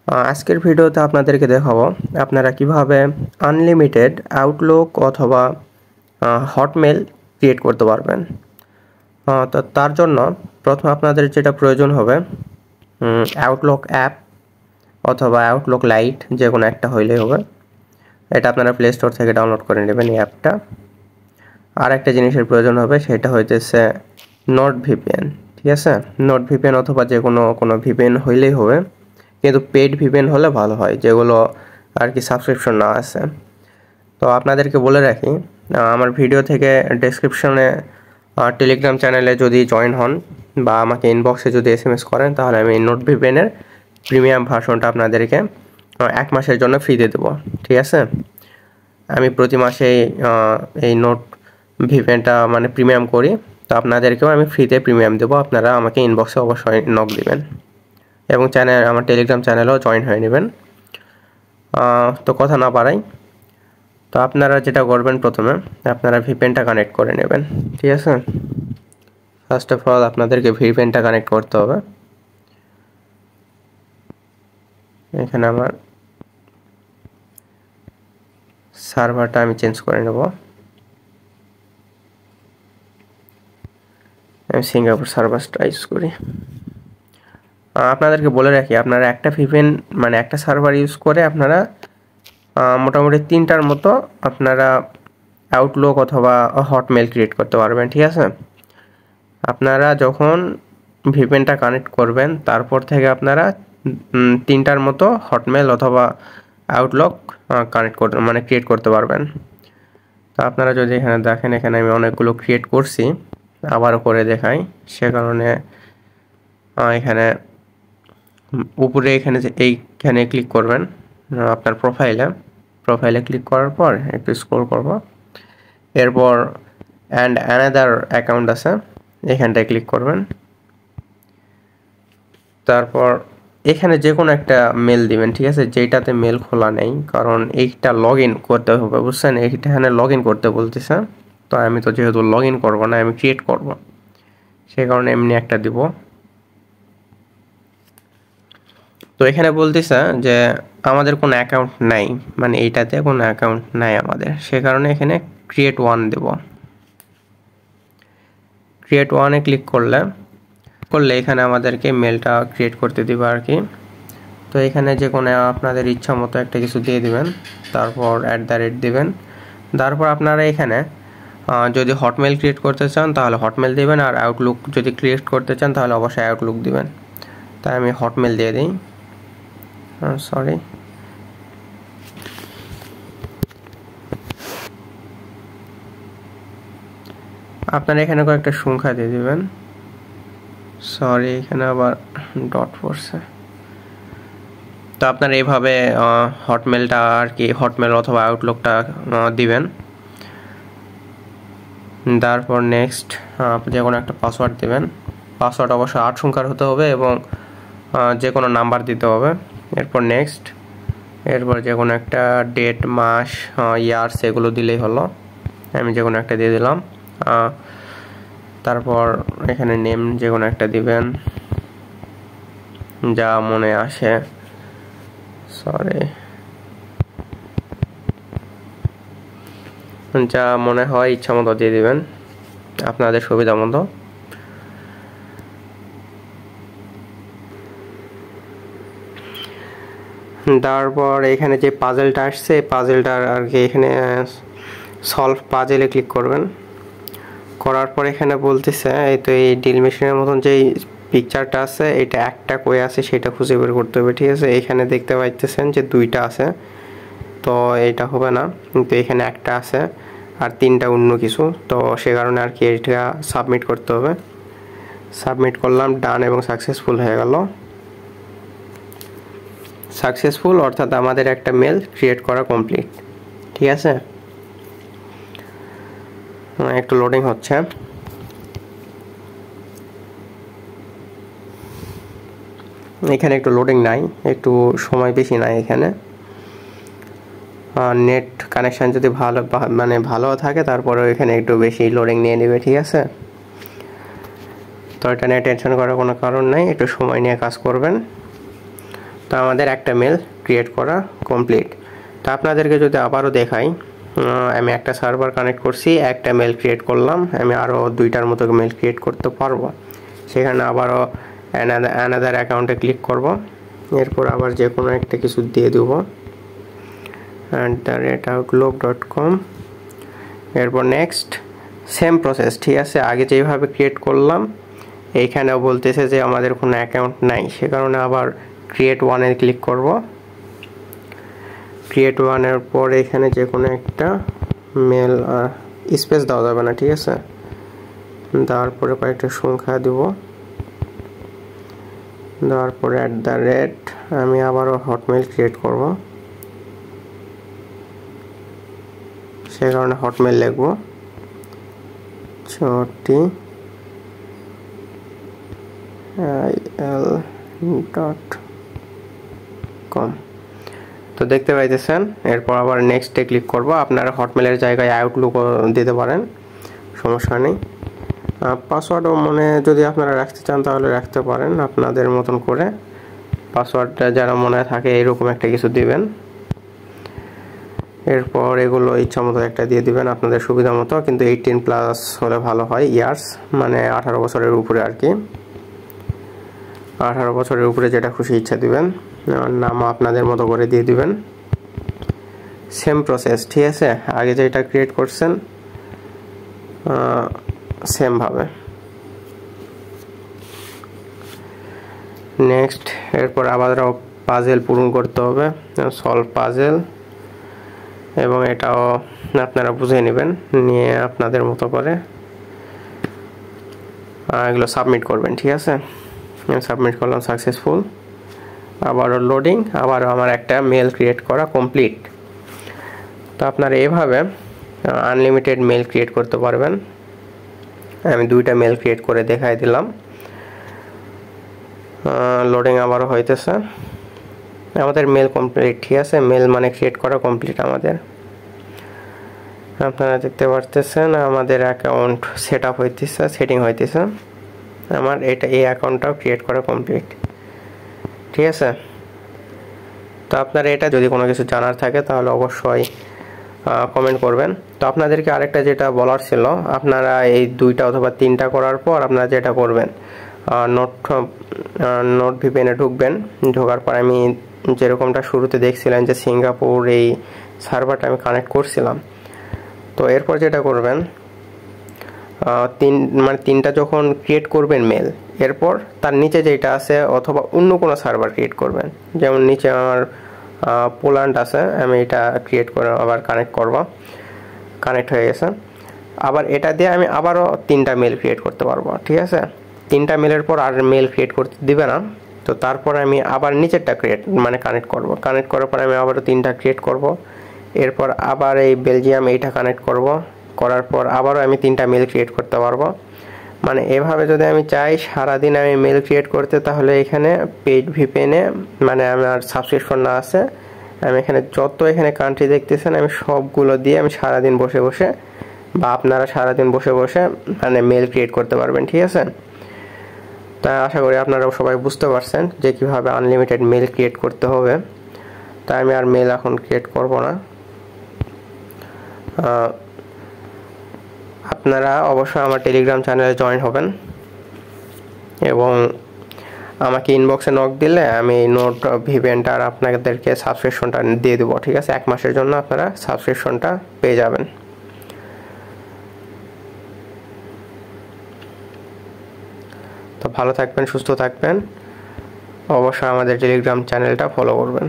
আজকের ভিডিওতে আপনাদেরকে দেখাবো আপনারা কিভাবে আনলিমিটেড আউটলুক অথবা হটমেল ক্রিয়েট করতে পারবেন। তো তার জন্য প্রথমে আপনাদের যেটা প্রয়োজন হবে আউটলুক অ্যাপ অথবা আউটলুক লাইট যে কোনো একটা হইলেই হবে। এটা আপনারা প্লে স্টোর থেকে ডাউনলোড করে নেবেন এই অ্যাপটা। আর একটা জিনিসের প্রয়োজন হবে, সেটা হইতেছে নট ভিপিএন। ঠিক আছে, নট ভিপিএন অথবা যে কোনো ভিপিএন হইলেই হবে, কিন্তু পেড ভিপিএন হলে ভালো হয়, যেগুলো আর কি সাবস্ক্রিপশন না আছে। তো আপনাদেরকে বলে রাখি, আমার ভিডিও থেকে ডেসক্রিপশনে টেলিগ্রাম চ্যানেলে যদি জয়েন হন বা আমাকে ইনবক্সে যদি SMS করেন, তাহলে আমি নোট ভিপিএনের প্রিমিয়াম ভার্সনটা আপনাদেরকে 1 মাসের জন্য ফ্রিতে দেবো। ঠিক আছে, আমি প্রতি মাসে এই নোট ভিপিএনটা মানে প্রিমিয়াম করি, তো আপনাদেরকেও আমি ফ্রিতে প্রিমিয়াম দেবো। আপনারা আমাকে ইনবক্সে অবশ্যই নক দিবেন এবং আমার টেলিগ্রাম চ্যানেলেও জয়েন হয়ে নেবেন। তো কথা না বাড়াই, তো আপনারা যেটা করবেন, প্রথমে আপনারা ভিপিএনটা কানেক্ট করে নেবেন। ঠিক আছে, ফার্স্ট অফ অল আপনাদেরকে ভিপিএনটা কানেক্ট করতে হবে। এখানে আমার সার্ভারটা আমি চেঞ্জ করে নেব, আমি সিঙ্গাপুর সার্ভারটা ইউজ করি। আপনাদেরকে বলে রাখি, আপনারা একটা ভিপিএন মানে একটা সার্ভার ইউজ করে আপনারা মোটামুটি 3টার মতো আপনারা আউটলুক অথবা হটমেল ক্রিয়েট করতে পারবেন। ঠিক আছে, আপনারা যখন ভিপিএনটা কানেক্ট করবেন, তারপর থেকে আপনারা 3টার মতো হটমেল অথবা আউটলুক কানেক্ট করতে মানে ক্রিয়েট করতে পারবেন। তো আপনারা যদি এখানে দেখেন, এখানে আমি অনেকগুলো ক্রিয়েট করছি, আবারও করে দেখাই। সে কারণে এখানে উপরে এখানে এইখানে ক্লিক করবেন, আপনার প্রোফাইলে ক্লিক করার পর একটু স্ক্রল করব, এরপর অ্যান্ড অ্যানাদার অ্যাকাউন্ট আছে, এখানটায় ক্লিক করবেন। তারপর এখানে যে কোনো একটা মেল দিবেন। ঠিক আছে, যেটাতে মেল খোলা নেই, কারণ এইটা লগ ইন করতে হবে, বুঝছেন? এইখানে লগ ইন করতে বলতেছে, তো আমি তো যেহেতু লগ ইন করবো না, আমি ক্রিয়েট করব, সেই কারণে এমনি একটা দিব। তো এখানে বলতেছে যে আমাদের কোনো অ্যাকাউন্ট নাই, মানে এইটাতে কোনো অ্যাকাউন্ট নাই আমাদের, সে কারণে এখানে ক্রিয়েট ওয়ান দেব। ক্রিয়েট ওয়ানে ক্লিক করলে এখানে আমাদেরকে মেলটা ক্রিয়েট করতে দিবে আর কি। তো এখানে যে কোনো আপনাদের ইচ্ছা মতো একটা কিছু দিয়ে দিবেন, তারপর @ দিবেন। তারপর আপনারা এখানে যদি হটমেল ক্রিয়েট করতে চান তাহলে হটমেল দিবেন, আর আউটলুক যদি ক্রিয়েট করতে চান তাহলে অবশ্যই আউটলুক দিবেন। তাই আমি হটমেল দিয়ে দিই, সরি। আপনারা এখানে কয়েকটা সংখ্যা দিয়ে দিবেন, সরি এখানে আবার ডট পড়ছে। তো আপনারা এইভাবে হটমেলটা আর কি, হটমেল অথবা আউটলুকটা দিবেন। তারপর নেক্সট যে কোনো একটা পাসওয়ার্ড দিবেন। পাসওয়ার্ড অবশ্যই 8 সংখ্যার হতে হবে এবং যে কোনো নাম্বার দিতে হবে। এরপর নেক্সট, এরপর যে কোনো একটা ডেট, মাস, ইয়ার সেগুলো দিলেই হলো। আমি যে কোনো একটা দিয়ে দিলাম। তারপর এখানে নেম যে কোনো একটা দিবেন, যা মনে আসে, সরি, যা মনে হয় ইচ্ছা মতো দিয়ে দিবেন, আপনাদের সুবিধা মতো। তারপর এখানে যে পাজেলটা আসছে, পাজেলটার আর কি এখানে সলভ পাজেলে ক্লিক করবেন। করার পর এখানে বলতেছে এই ড্রিল মেশিনের মতন যেই পিকচারটা আছে, এটা একটা কই আছে সেটা খুঁজে বের করতে হবে। ঠিক আছে, এখানে দেখতে পাইতেছেন যে 2টা আছে, তো এটা হবে না, কিন্তু এখানে একটা আছে আর 3টা অন্য কিছু, তো সে কারণে আর কি এটা সাবমিট করতে হবে। সাবমিট করলাম, ডান, এবং সাকসেসফুল হয়ে গেল। সাকসেসফুল অর্থাৎ আমাদের একটা মেল ক্রিয়েট করা কমপ্লিট। ঠিক আছে, একটু লোডিং হচ্ছে। এখানে একটু লোডিং নাই, একটু সময় বেশি নাই এখানে। নেট কানেকশান যদি ভালো থাকে, তারপরে এখানে একটু বেশি লোডিং নিয়ে নেবে। ঠিক আছে, তো এটা নিয়ে টেনশন করার কোনো কারণ নাই, একটু সময় নিয়ে কাজ করবেন। তো আমাদের একটা মেল ক্রিয়েট করা কমপ্লিট। তো আপনাদেরকে যদি আবারও দেখাই, আমি একটা সার্ভার কানেক্ট করছি, একটা মেল ক্রিয়েট করলাম, আমি আরও 2টার মতো মেল ক্রিয়েট করতে পারবো। সেখানে আবারও অ্যানাদার অ্যাকাউন্টে ক্লিক করব, এরপর আবার যে কোনো একটা কিছু দিয়ে দেবো @outlook.com। এরপর নেক্সট, সেম প্রসেস, ঠিক আছে। আগে যেভাবে ক্রিয়েট করলাম এইখানেও বলতেছে যে আমাদের কোনো অ্যাকাউন্ট নাই, সে কারণে আবার ক্রিয়েট ওয়ানে ক্লিক করব। ক্রিয়েট ওয়ানের পর এখানে যে কোনো একটা মেল, স্পেস দেওয়া যাবে না, ঠিক আছে। তারপরে কয়েকটা সংখ্যা দেব, তারপরে আমি আবারও হটমেল ক্রিয়েট করব, সে কারণে হটমেল লিখব chotil.com। তো দেখতে পাইতেছেন। এরপর আবার নেক্সটে ক্লিক করব। আপনারা হটমেলের জায়গায় আউটলুকও দিতে পারেন, সমস্যা নেই। পাসওয়ার্ডও মনে যদি আপনারা রাখতে চান তাহলে রাখতে পারেন আপনাদের মতন করে। পাসওয়ার্ডটা যারা মনে থাকে এরকম একটা কিছু দিবেন। এরপর এগুলো ইচ্ছা মতো একটা দিয়ে দিবেন আপনাদের সুবিধা মতো, কিন্তু 18+ হলে ভালো হয়, ইয়ার্স মানে 18 বছরের উপরে আর কি। 18 বছরের উপরে যেটা খুশি ইচ্ছা দিবেন, নাম আপনাদের মতো করে দিয়ে দিবেন। সেম প্রসেস, ঠিক আছে, আগে যেটা ক্রিয়েট করছেন সেম ভাবে। নেক্সট, এরপর আবারও পাজেল পূরণ করতে হবে, সলভ পাজেল, এবং এটাও আপনারা বুঝে নেবেন, নিয়ে আপনাদের মতো করে এগুলো সাবমিট করবেন, ঠিক আছে। আমি সাবমিট করলাম সাকসেসফুল। আবারও লোডিং, আবারও আমার একটা মেল ক্রিয়েট করা কমপ্লিট। তো আপনারা এভাবে আনলিমিটেড মেল ক্রিয়েট করতে পারবেন। আমি 2টা মেল ক্রিয়েট করে দেখাই দিলাম। লোডিং আবারও হইতেছে। আমাদের মেল কমপ্লিট, ঠিক আছে, মেল মানে ক্রিয়েট করা কমপ্লিট আমাদের। আপনারা দেখতে পারতেছেন আমাদের অ্যাকাউন্ট সেট আপ হইতেছে, সেটিং হইতেছে। আমার এই অ্যাকাউন্টটাও ক্রিয়েট করা কমপ্লিট, ঠিক আছে। তো আপনারা এটা যদি কোনো কিছু জানার থাকে তাহলে অবশ্যই কমেন্ট করবেন। তো আপনাদেরকে আরেকটা যেটা বলার ছিল, আপনারা এই 2টা অথবা 3টা করার পর আপনারা যেটা করবেন, নোট ভিপিএনে ঢুকবেন। ঢোকার পর আমি যেরকমটা শুরুতে দেখছিলেন যে সিঙ্গাপুর এই সার্ভারটা আমি কানেক্ট করছিলাম, তো এরপর যেটা করবেন, 3টা যখন ক্রিয়েট করবেন মেল, এরপর তার নিচে যেটা আছে অথবা অন্য কোনো সার্ভার ক্রিয়েট করবেন। যেমন নিচে আমার পোল্যান্ড আছে, আমি এটা ক্রিয়েট করে আবার কানেক্ট করব, কানেক্ট হয়ে গেছে। আবার এটা দিয়ে আমি আবারও 3টা মেল ক্রিয়েট করতে পারবো, ঠিক আছে। 3টা মেলের পর আর মেল ক্রিয়েট করতে দিবে না। তো তারপর আমি আবার নিচেরটা কানেক্ট করব। কানেক্ট করার পর আমি আবারও 3টা ক্রিয়েট করব। এরপর আবার এই বেলজিয়াম এইটা কানেক্ট করব, করার পর আবারও আমি 3টা মেল ক্রিয়েট করতে পারবো। মানে এভাবে যদি আমি চাই সারাদিন আমি মেল ক্রিয়েট করতে, তাহলে এখানে পেইড ভিপিএনে মানে আমার সাবস্ক্রিপশন না আছে, আমি এখানে যত এখানে কান্ট্রি দেখতেছেন আমি সবগুলো দিয়ে আমি সারাদিন বসে বসে, বা আপনারা সারাদিন বসে বসে মানে মেল ক্রিয়েট করতে পারবেন, ঠিক আছে। তা আশা করি আপনারা সবাই বুঝতে পারছেন যে কিভাবে আনলিমিটেড মেল ক্রিয়েট করতে হবে। তাই আমি আর মেল এখন ক্রিয়েট করব না। আপনারা অবশ্যই আমার টেলিগ্রাম চ্যানেলে জয়েন হবেন এবং আমাকে ইনবক্সে নক দিলে আমি নোট ভিপিএনটার আপনাদেরকে সাবস্ক্রিপশনটা দিয়ে দেবো, ঠিক আছে। 1 মাসের জন্য আপনারা সাবস্ক্রিপশনটা পেয়ে যাবেন। তো ভালো থাকবেন, সুস্থ থাকবেন, অবশ্যই আমাদের টেলিগ্রাম চ্যানেলটা ফলো করবেন।